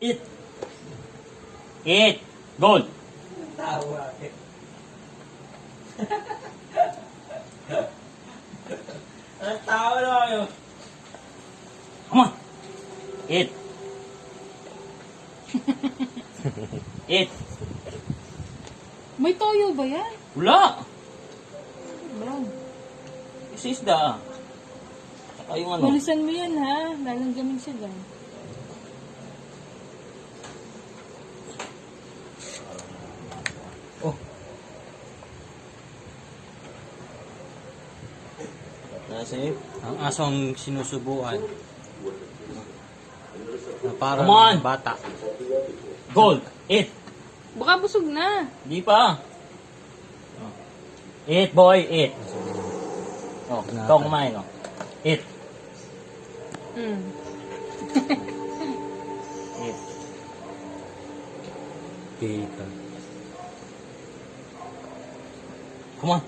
Eat. Eat. Gold. Tawa. Ang tawa na kayo. Come on. Eat. Eat. May toyo ba yan? Wala. Brown. Isa isda. Saka yung ano. Bulisan mo yan ha. Lalanggamin siya dyan. Oh. Nasa iyo? Ang asong sinusubuan. Na parang Come on! bata. Gold. Eat. Baka busog na. Di pa. Oh. Eat, boy. Eat. Oh, ikaw kumain, oh. Eat. Mm. Eat. Pika. Come on.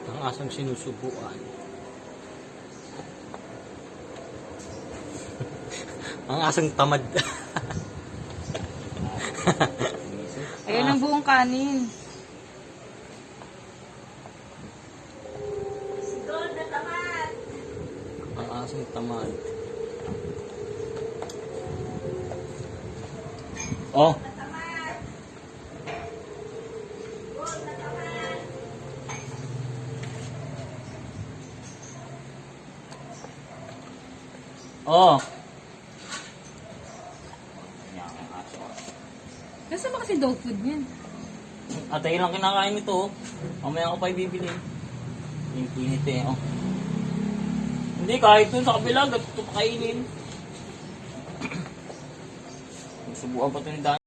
Ang asong sinusubuan. Ang asong tamad. Ayun ang buong kanin. Ang asong tamad. Oh. Oh. Yan ang aso. Nasaan ba kasi dog food niyan? Atay lang kinakain ito, oh. Mamaya ko pa ibibili. Init eh, oh. Hindi, kahit dun sa kabila, gato ito pakainin. Subukan pa ito ni Dan.